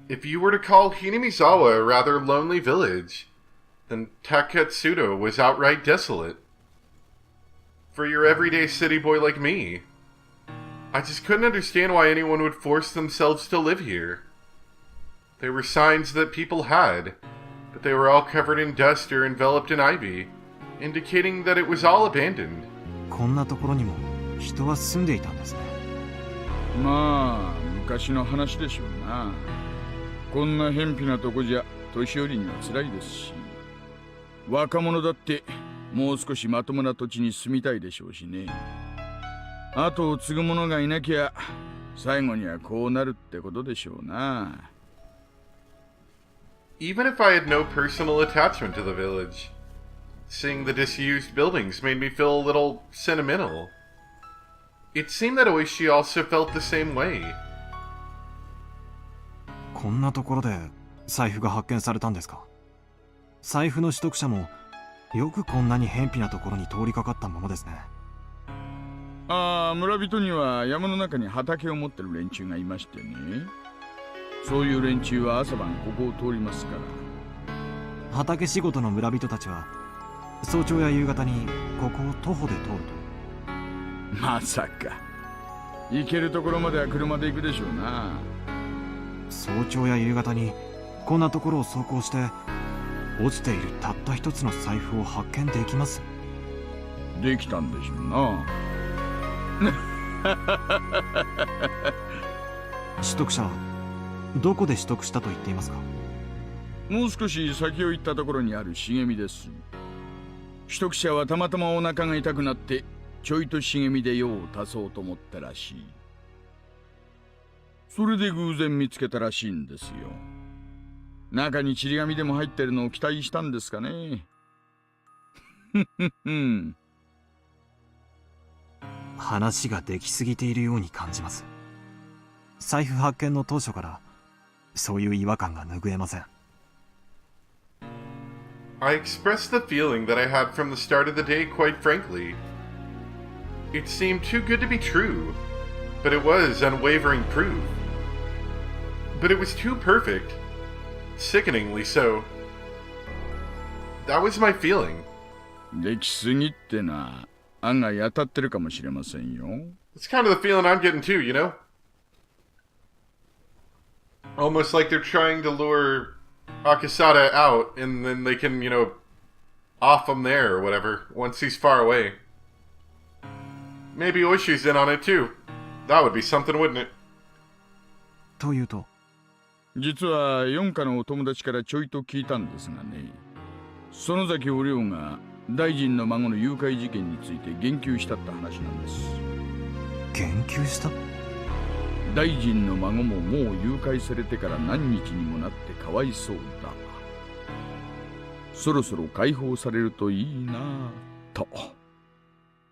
If you were to call Hinamizawa a rather lonely village, then Taketsudo was outright desolate. For your everyday city boy like me, I just couldn't understand why anyone would force themselves to live here. There were signs that people had, but they were all covered in dust or enveloped in ivy, indicating that it was all abandoned. こんなところにも人は住んでいたんですね。まあ、昔の話でしょうな。こんな偏僻なとこじゃ年寄りには辛いですし、若者だってもう少しまともな土地に住みたいでしょうしね。後を継ぐ者がいなきゃ最後にはこうなるってことでしょうな。Even if I had no personal attachment to the village, seeing the disused buildings made me feel a little sentimental. It seemed that Oishi also felt the same way. こんなところで財布が発見されたんですか。財布の取得者もよくこんなに偏僻なところに通りかかったものですね。ああ、村人には山の中に畑を持ってる連中がいましてね。そういう連中は朝晩ここを通りますから。畑仕事の村人たちは早朝や夕方にここを徒歩で通ると。まさか行けるところまでは車で行くでしょうな。早朝や夕方にこんなところを走行して落ちているたった一つの財布を発見できます。できたんでしょうな。取得者はどこで取得したと言っていますか。もう少し先を行ったところにある茂みです。取得者はたまたまお腹が痛くなってちょいと茂みで用を足そうと思ったらしい。それで偶然見つけたらしいんですよ。中にちり紙でも入ってるのを期待したんですかね。話ができすぎているように感じます。財布発見の当初からそういう違和感が拭えません。I expressed the feeling that I had from the start of the day quite frankly. It seemed too good to be true, but it was unwavering proof. But it was too perfect, sickeningly so. That was my feeling. できすぎってな、案外当たってるかもしれませんよ。It's kind of the feeling I'm getting too, you know? Almost like they're trying to lure Akasada out, and then they can, off him there or whatever, once he's far away. Maybe Oishi's in on it too. That would be something, wouldn't it? というと、実は四課のお友達からちょいと聞いたんですがね、園崎お涼が大臣の孫の誘拐事件について言及したって話なんです。言及した？大臣の孫ももう誘拐されてから何日にもなってかわいそうだ。そろそろ解放されるといいなぁと。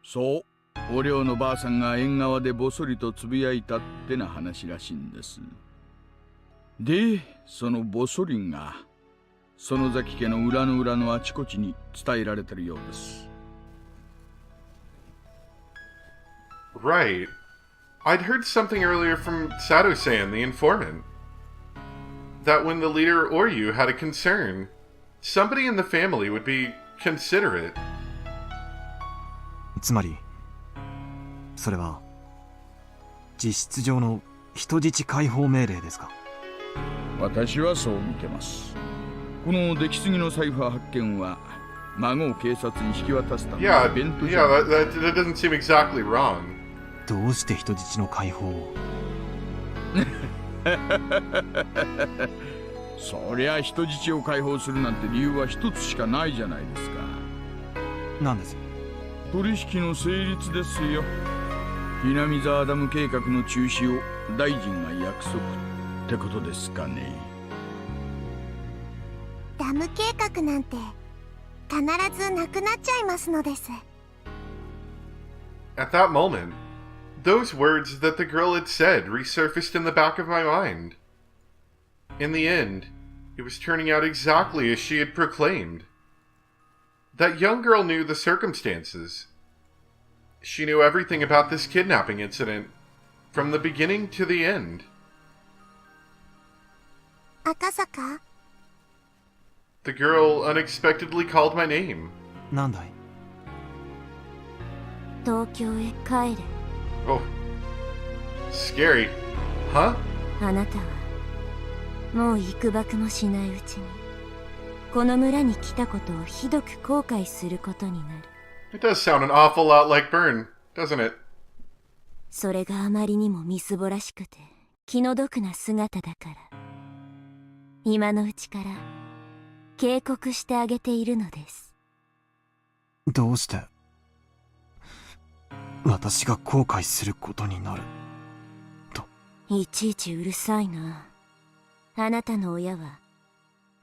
そう、お涼のばあさんが縁側でぼそりとつぶやいたってな話らしいんです。で、そのぼそりが園崎家の裏の裏のあちこちに伝えられてるようです。Right. I'd heard something earlier from Sato-san, the informant. That when the leader Oryu had a concern, somebody in the family would be considerate. つまり、それは実質上の人質解放命令ですか。私はそう見てます。この出来すぎの財布発見は孫を警察に引き渡すためのイベントじゃ。that doesn't seem exactly wrong. どうして人質の解放を？そりゃ人質を解放するなんて理由は一つしかないじゃないですか。なんです？取引の成立ですよ。南沢ダム計画の中止を大臣が約束ってことですかね。ダム計画なんて必ずなくなっちゃいますのです。At that moment, those words that the girl had said resurfaced in the back of my mind. In the end, it was turning out exactly as she had proclaimed. That young girl knew the circumstances. She knew everything about this kidnapping incident, from the beginning to the end. 赤坂？ The girl unexpectedly called my name. なんだい？東京へ帰れ。 Oh. Scary. Huh? あなたはもう幾ばくもしないうちにこの村に来たことをひどく後悔することになる。 It does sound an awful lot like Burn, doesn't it? それがあまりにもみすぼらしくて気の毒な姿だから今のうちから警告してあげているのです。どうして私が後悔することになると。いちいちうるさいな。あなたの親は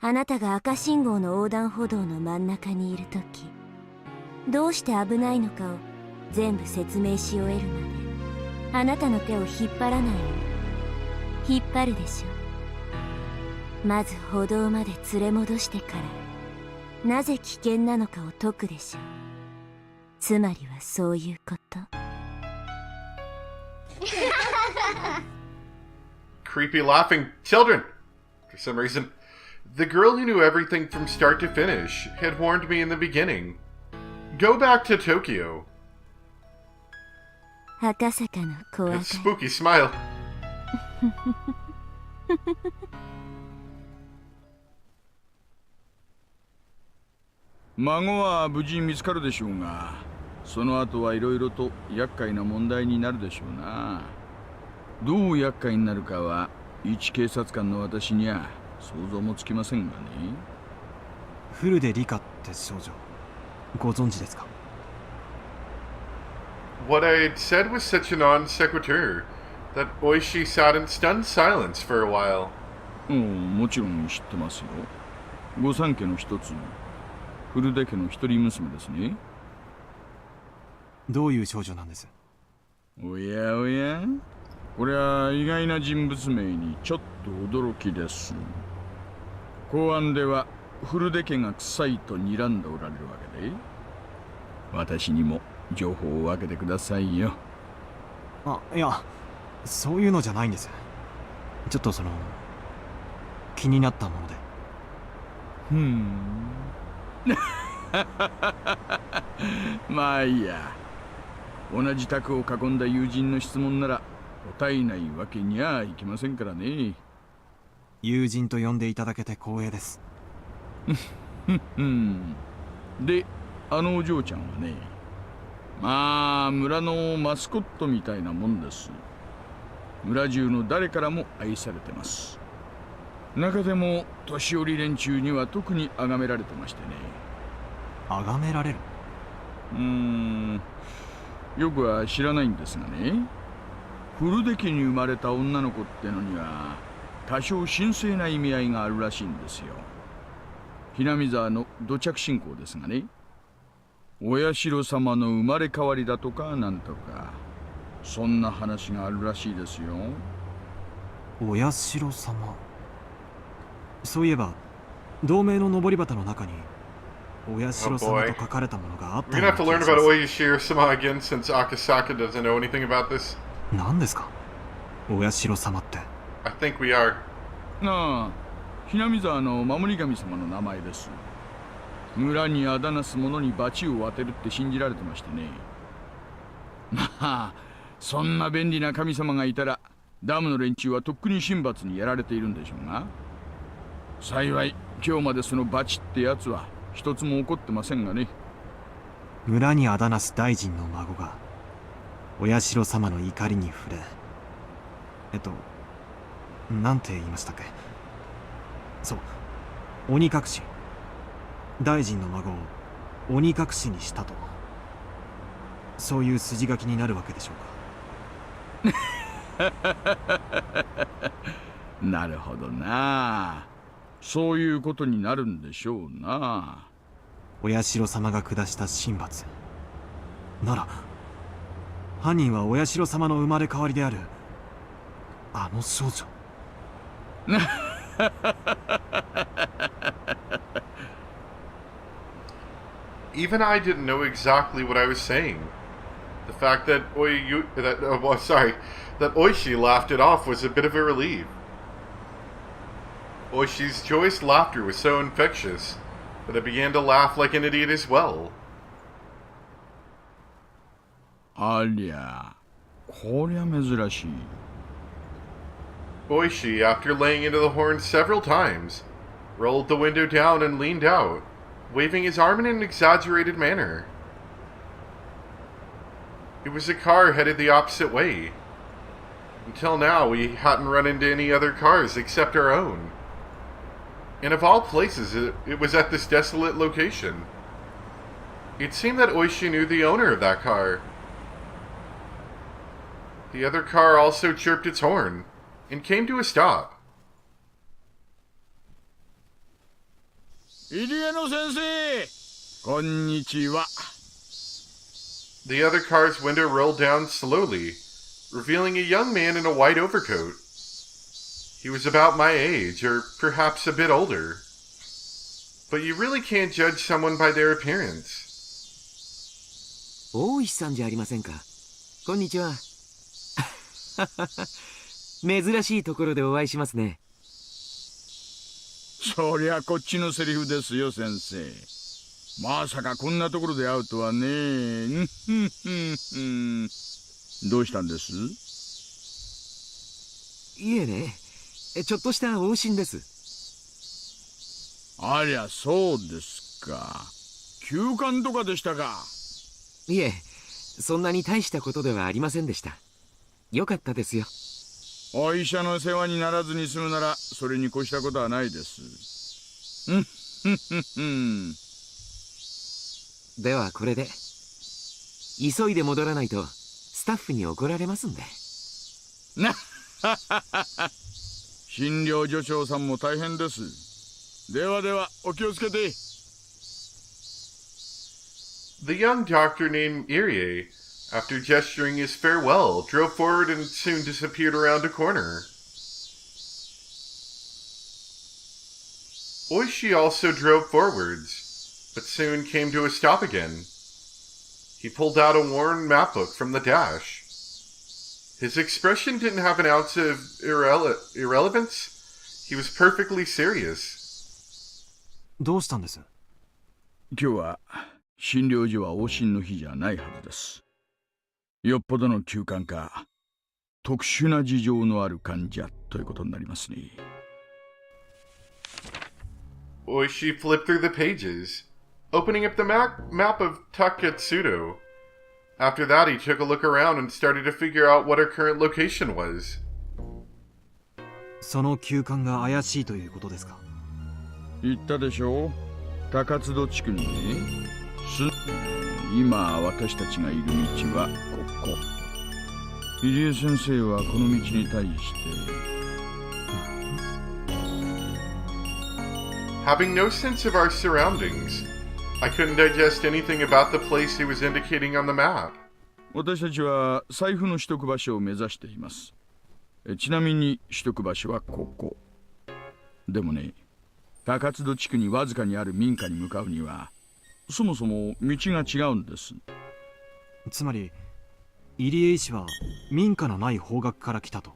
あなたが赤信号の横断歩道の真ん中にいるときどうして危ないのかを全部説明し終えるまであなたの手を引っ張らないの。引っ張るでしょ。まず歩道まで連れ戻してからなぜ危険なのかを解くでしょう。つまりはそういうこと。Creepy laughing children. For some reason, the girl who knew everything from start to finish had warned me in the beginning. Go back to Tokyo. 赤坂の小赤 A spooky smile. 孫は無事見つかるでしょうが、その後はいろいろと厄介な問題になるでしょうな。どう厄介になるかは一警察官の私には想像もつきませんがね。フルでリカって少女ご存知ですか？ What I'd said was such a non sequitur that Oishi sat in stunned silence for a while. もちろん知ってますよ。御三家の一つ、フルデ家の一人娘ですね。どういう少女なんです？おやおや、これは意外な人物名にちょっと驚きです。公安ではフルデ家が臭いと睨んでおられるわけで、私にも情報を分けてくださいよ。あ、いや、そういうのじゃないんです。ちょっと気になったもので。まあいいや。同じ卓を囲んだ友人の質問なら答えないわけにはいきませんからね。友人と呼んでいただけて光栄です。で、あのお嬢ちゃんはね、まあ村のマスコットみたいなもんです。村中の誰からも愛されてます。中でも年寄り連中には特に崇められてましてね。崇められる？よくは知らないんですがね、フルデ家に生まれた女の子ってのには多少神聖な意味合いがあるらしいんですよ。ひなみ沢の土着信仰ですがね、お社様の生まれ変わりだとかなんとか、そんな話があるらしいですよ。お社様。そういえば同盟の登り旗の中にお社様と書かれたものがあったよう We're な gonna have to 気が learn し about ます。 Oishiro-sama again since Akasaka doesn't know anything about this. 何ですかお社様って？ I think we are. ああ、ひなみ沢の守り神様の名前です。村にあだなす者に罰を当てるって信じられてましてね。まあそんな便利な神様がいたらダムの連中はとっくに神罰にやられているんでしょうが、幸い今日までその罰ってやつは一つも起こってませんがね。村にあだなす大臣の孫がお社様の怒りに触れ、なんて言いましたっけ？そう、鬼隠し。大臣の孫を鬼隠しにしたと、そういう筋書きになるわけでしょうか？なるほどな。そういうことになるんでしょうな。お社様が下した神罰なら、犯人はお社様の生まれ変わりであるあの少女。Even I didn't know exactly what I was saying. The fact that that Oishi laughed it off was a bit of a relief. Oishi's joyous laughter was so infectious that I began to laugh like an idiot as well. ありゃ、こりゃ珍しい。Oishi, after laying into the horn several times, rolled the window down and leaned out, waving his arm in an exaggerated manner. It was a car headed the opposite way. Until now, we hadn't run into any other cars except our own. And of all places, it was at this desolate location. It seemed that Oishi knew the owner of that car. The other car also chirped its horn and came to a stop. 入江野先生、こんにちは。The other car's window rolled down slowly, revealing a young man in a white overcoat. He was about my age, or perhaps a bit older. But you really can't judge someone by their appearance. 大石さんじゃありませんか。こんにちは。珍しいところでお会いしますね。そりゃこっちのセリフですよ、先生。まさかこんなところで会うとはね。どうしたんです？いえね、ちょっとした往診です。ありゃ、そうですか。休館とかでしたか。いえ、そんなに大したことではありませんでした。よかったですよ。お医者の世話にならずに済むなら、それに越したことはないです。ではこれで。急いで戻らないとスタッフに怒られますんで。な診療所長さんも大変です。ではでは、お気をつけて。The young doctor named Irie, after gesturing his farewell, drove forward and soon disappeared around a corner. Oishi also drove forwards, but soon came to a stop again. He pulled out a worn map book from the dash. His expression didn't have an ounce of irrelevance. He was perfectly serious. どうしたんです？今日は診療所は往診の日じゃないはずです。よっぽどの休館か、特殊な事情のある患者ということになりますね。Oishi flipped through the pages, opening up the map of Taketsudo. After that, he took a look around and started to figure out what our current location was. その休館が怪しいということですか？言ったでしょう。高津戸地区にね。今私たちがいる道はここ。入江先生はこの道に対して。Having no sense of our surroundings, I couldn't digest anything about the place he was indicating on the map. 私たちは財布の取得場所を目指しています。ちなみに取得場所はここ。でもね、高津戸地区にわずかにある民家に向かうには、そもそも道が違うんです。つまり入江医師は民家のない方角から来たと。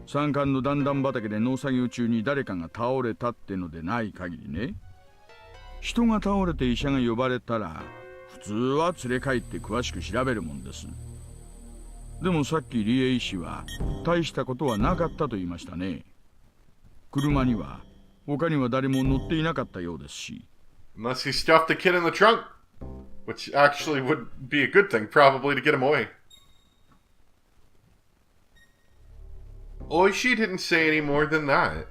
山間の段々畑で農作業中に誰かが倒れたってのでない限りね。人が倒れて医者が呼ばれたら普通は連れ帰って詳しく調べるもんです。でもさっき入江医師は大したことはなかったと言いましたね。車には他には誰も乗っていなかったようですし。Unless he stuffed the kid in the trunk, which actually would be a good thing, probably, to get him away. Oishi didn't say any more than that.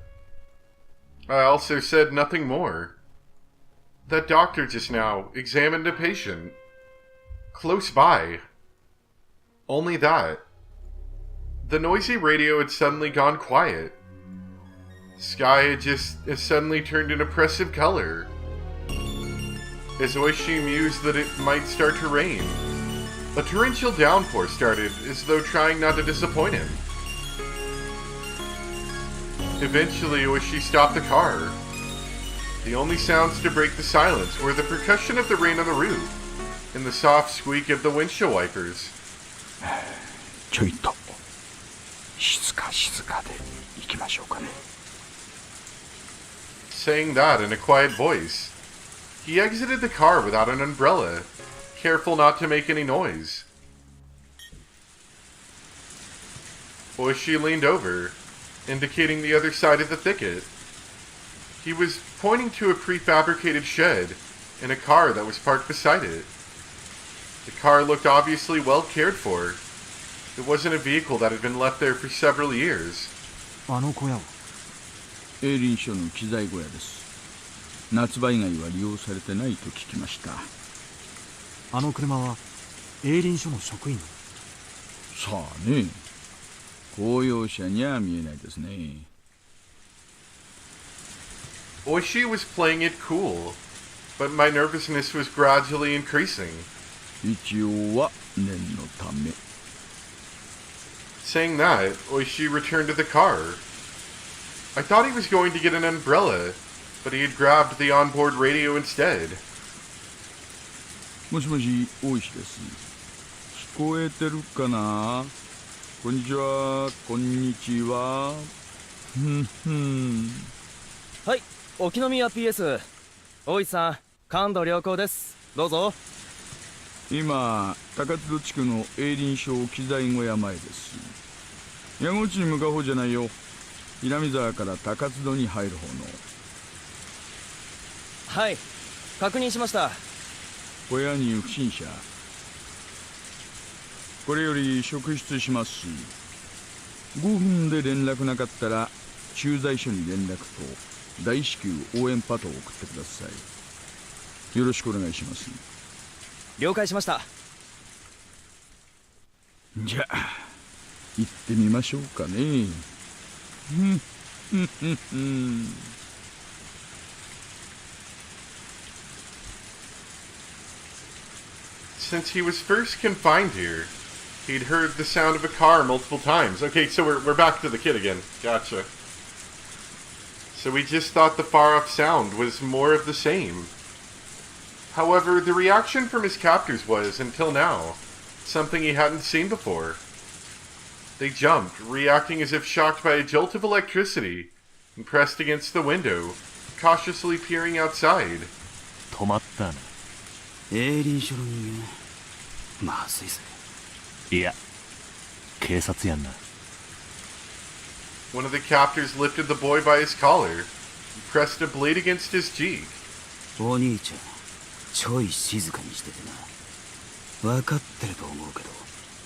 I also said nothing more. That doctor just now examined a patient. Close by. Only that. The noisy radio had suddenly gone quiet. The sky had just suddenly turned an oppressive color. As Oishi mused that it might start to rain, a torrential downpour started, as though trying not to disappoint him. Eventually, Oishi stopped the car. The only sounds to break the silence were the percussion of the rain on the roof and the soft squeak of the windshield wipers. ちょいと静かで行きましょうかね。Saying that in a quiet voice, he exited the car without an umbrella, careful not to make any noise. Oishi leaned over, indicating the other side of the thicket. He was pointing to a prefabricated shed and a car that was parked beside it. The car looked obviously well cared for. It wasn't a vehicle that had been left there for several years. あの小屋は営林署の機材小屋です。夏場以外は利用されてないと聞きました。あの車は営林署の職員なの？さあね、公用車には見えないですね。Oishi was playing it cool, but my nervousness was gradually increasing. 一応は念のため。Saying that, Oishi returned to the car. I thought he was going to get an umbrella, but he had grabbed the onboard radio instead. もしもし、大石です。聞こえてるかな？こんにちは、こんにちは。はい、沖宮 PS。大石さん、感度良好です。どうぞ。今、高津戸地区の営林署機材小屋前です。矢後地に向かう方じゃないよ。南沢から高津戸に入る方の。はい、確認しました。小屋に不審者。これより職質しますし、5分で連絡なかったら駐在所に連絡と大至急応援パトを送ってください。よろしくお願いします。了解しました。じゃあ行ってみましょうかね。Since he was first confined here, he'd heard the sound of a car multiple times. Okay, so we're back to the kid again. Gotcha. So we just thought the far-off sound was more of the same. However, the reaction from his captors was, until now, something he hadn't seen before. They jumped, reacting as if shocked by a jolt of electricity, and pressed against the window, cautiously peering outside. 止まったな。営林署の人間、まずいぜ。いや、警察やんな。One of the captors lifted the boy by his collar, and pressed a blade against his cheek. お兄ちゃん、ちょい静かにしててな。分かってると思うけど、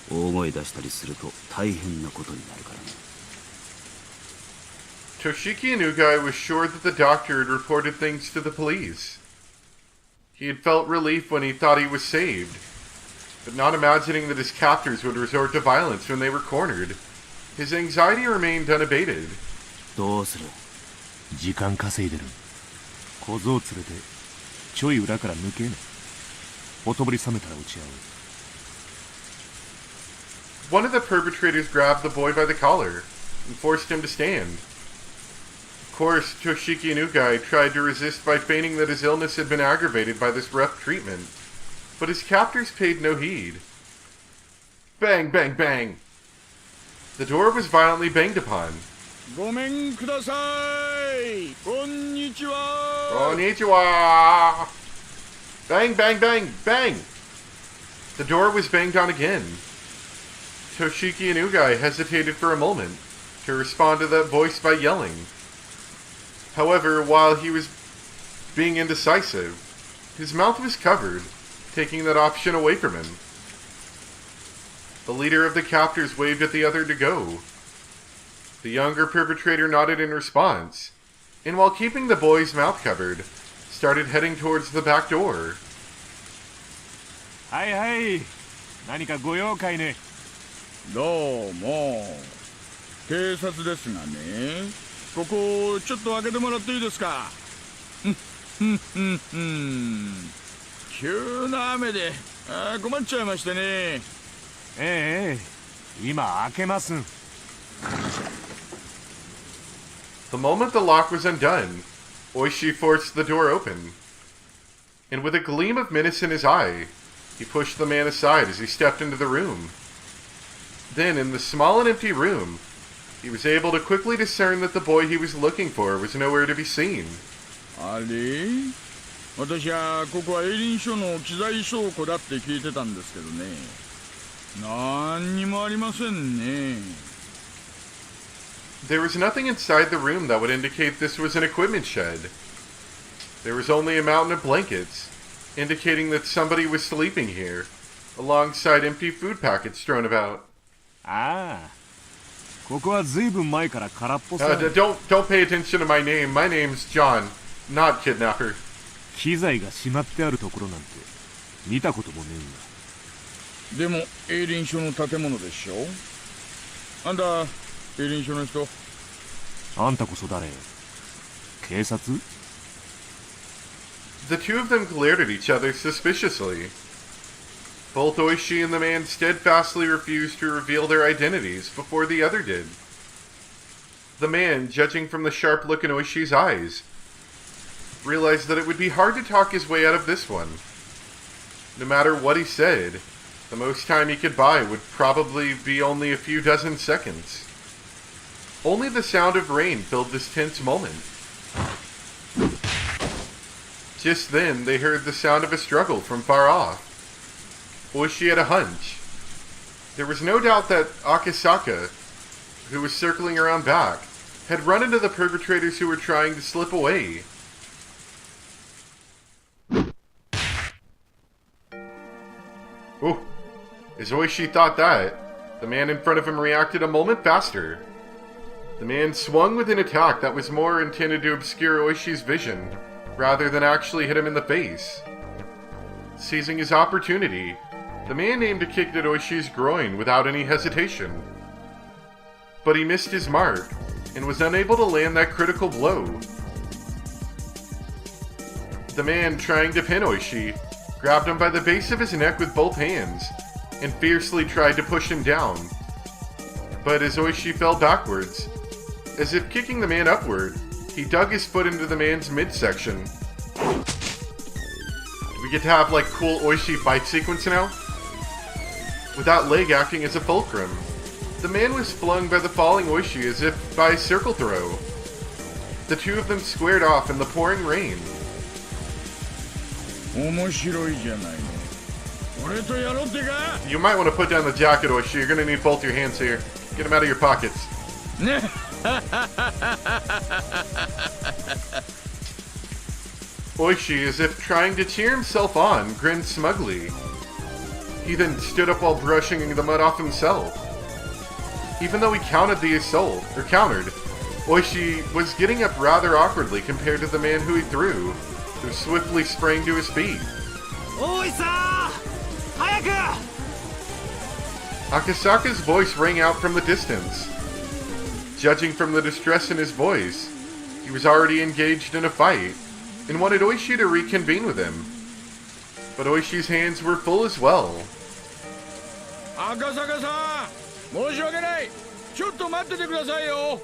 大声出したりすると大変なことになるからね。Toshiki Inugai was sure that the doctor had reported things to the police. He had felt relief when he thought he was saved, but not imagining that his captors would resort to violence when they were cornered, his anxiety remained unabated. どうする？時間稼いでる。小僧連れてちょい裏から抜けね。ほとぼり冷めたら撃ち合う。One of the perpetrators grabbed the boy by the collar and forced him to stand. Of course, Toshiki Inugai tried to resist by feigning that his illness had been aggravated by this rough treatment, but his captors paid no heed. Bang, bang, bang! The door was violently banged upon. ごめんください。こんにちは。Konnichiwa! Bang, bang, bang, bang! The door was banged on again. Toshiki Inugai hesitated for a moment to respond to that voice by yelling. However, while he was being indecisive, his mouth was covered, taking that option away from him. The leader of the captors waved at the other to go. The younger perpetrator nodded in response, and while keeping the boy's mouth covered, started heading towards the back door. はいはい。何かご用かいね。どうも。警察ですがね。ここちょっと開けてもらっていいですか。急な雨で困っちゃいましてね。ええ、今開けます。The moment the lock was undone, Oishi forced the door open. And with a gleam of menace in his eye, he pushed the man aside as he stepped into the room. Then, in the small and empty room, he was able to quickly discern that the boy he was looking for was nowhere to be seen. あれ、私はここは営林署の機材倉庫だって聞いてたんですけどね。なんにもありませんね。There was nothing inside the room that would indicate this was an equipment shed. There was only a mountain of blankets, indicating that somebody was sleeping here, alongside empty food packets thrown about. ああ、ここはずいぶん前から空っぽさ。Don't pay attention to my name. My name's John, not kidnapper. 機材がしまってあるところなんて見たこともねえんだ。でも営林署の建物でしょ。あんた営林署の人？あんたこそ誰？警察？ The two of them glared at each other suspiciously. Both Oishi and the man steadfastly refused to reveal their identities before the other did. The man, judging from the sharp look in Oishi's eyes, realized that it would be hard to talk his way out of this one. No matter what he said, the most time he could buy would probably be only a few dozen seconds. Only the sound of rain filled this tense moment. Just then, they heard the sound of a struggle from far off. Oishi had a hunch. There was no doubt that Akasaka, who was circling around back, had run into the perpetrators who were trying to slip away. Oh, as Oishi thought that, the man in front of him reacted a moment faster. The man swung with an attack that was more intended to obscure Oishi's vision, rather than actually hit him in the face. Seizing his opportunity, the man aimed a kick at Oishi's groin without any hesitation. But he missed his mark, and was unable to land that critical blow. The man, trying to pin Oishi, grabbed him by the base of his neck with both hands, and fiercely tried to push him down. But as Oishi fell backwards, as if kicking the man upward, he dug his foot into the man's midsection. Do we get to have, like, cool Oishi fight sequence now? With that leg acting as a fulcrum, the man was flung by the falling Oishi as if by a circle throw. The two of them squared off in the pouring rain. 面白いじゃないの。俺とやろうってか。 You might want to put down the jacket, Oishi. You're gonna need both your hands here. Get them out of your pockets. ね。Oishi, as if trying to cheer himself on, grinned smugly. He then stood up while brushing the mud off himself. Even though he countered, Oishi was getting up rather awkwardly compared to the man who he threw, who swiftly sprang to his feet. Oi-san! Hayaku! Akasaka's voice rang out from the distance. Judging from the distress in his voice, he was already engaged in a fight, and wanted Oishi to reconvene with him. But Oishi's hands were full as well. Akasaka-san! 申し訳ない! ちょっと待っててくださいよ!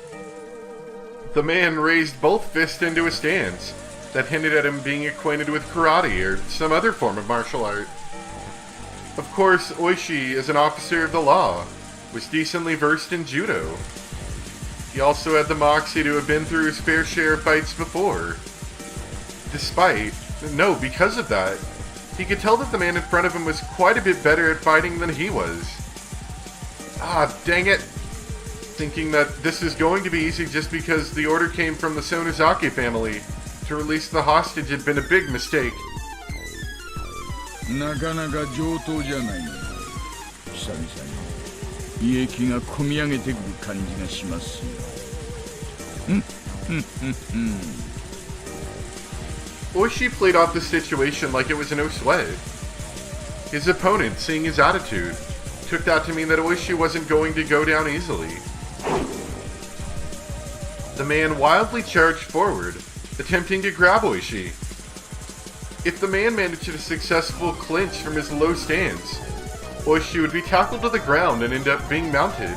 The man raised both fists into a stance that hinted at him being acquainted with karate or some other form of martial art. Of course, Oishi, as an officer of the law, was decently versed in judo. He also had the moxie to have been through his fair share of fights before. Because of that, he could tell that the man in front of him was quite a bit better at fighting than he was. Ah, dang it! Thinking that this is going to be easy just because the order came from the Sonozaki family to release the hostage had been a big mistake. なかなか上等じゃないの。久々に胃液がこみ上げてくる感じがしますよ。Oishi played off the situation like it was no sweat. His opponent, seeing his attitude, took that to mean that Oishi wasn't going to go down easily. The man wildly charged forward, attempting to grab Oishi. If the man managed a successful clinch from his low stance, Oishi would be tackled to the ground and end up being mounted.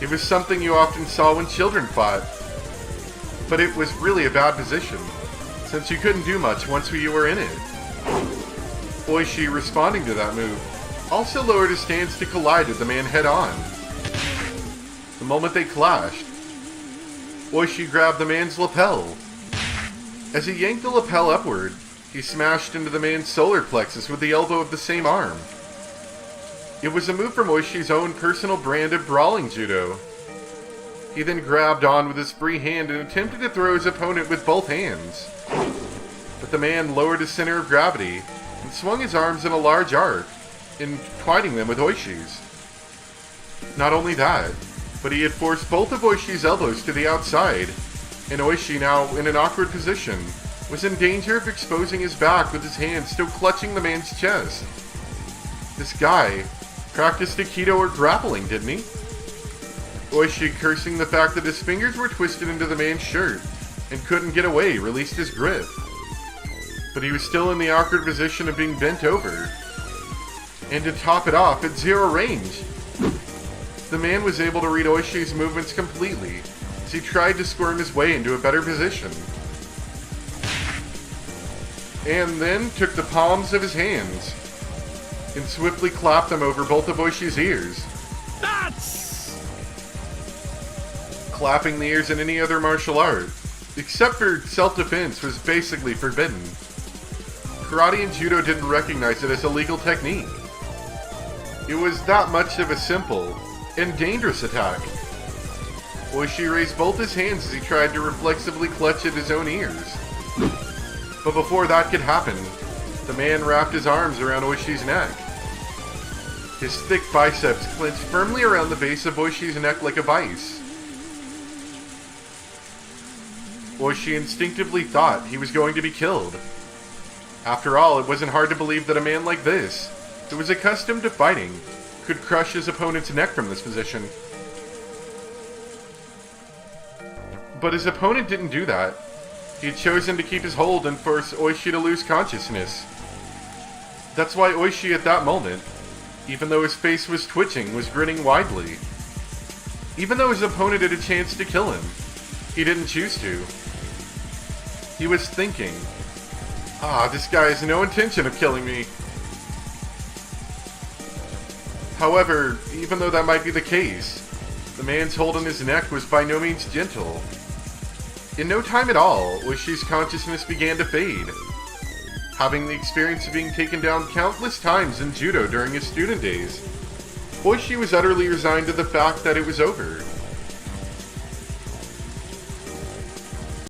It was something you often saw when children fought, but it was really a bad position, since you couldn't do much once you were in it. Oishi, responding to that move, also lowered his stance to collide with the man head-on. The moment they clashed, Oishi grabbed the man's lapel. As he yanked the lapel upward, he smashed into the man's solar plexus with the elbow of the same arm. It was a move from Oishi's own personal brand of brawling judo. He then grabbed on with his free hand and attempted to throw his opponent with both hands. But the man lowered his center of gravity and swung his arms in a large arc, entwining them with Oishi's. Not only that, but he had forced both of Oishi's elbows to the outside, and Oishi, now in an awkward position, was in danger of exposing his back with his hands still clutching the man's chest. This guy practiced Aikido or grappling, didn't he? Oishi, cursing the fact that his fingers were twisted into the man's shirt and couldn't get away, released his grip. But he was still in the awkward position of being bent over. And to top it off, at zero range, the man was able to read Oishi's movements completely as he tried to squirm his way into a better position. And then took the palms of his hands and swiftly clapped them over both of Oishi's ears. Nuts! Clapping the ears in any other martial art, except for self-defense, was basically forbidden. Karate and Judo didn't recognize it as a legal technique. It was that much of a simple and dangerous attack. Oishi raised both his hands as he tried to reflexively clutch at his own ears. But before that could happen, the man wrapped his arms around Oishi's neck. His thick biceps clenched firmly around the base of Oishi's neck like a vice. Oishi instinctively thought he was going to be killed. After all, it wasn't hard to believe that a man like this, who was accustomed to fighting, could crush his opponent's neck from this position. But his opponent didn't do that. He had chosen to keep his hold and force Oishi to lose consciousness. That's why Oishi at that moment, even though his face was twitching, was grinning widely. Even though his opponent had a chance to kill him, he didn't choose to. He was thinking, this guy has no intention of killing me. However, even though that might be the case, the man's hold on his neck was by no means gentle. In no time at all, Oishi's consciousness began to fade. Having the experience of being taken down countless times in judo during his student days, Oishi was utterly resigned to the fact that it was over.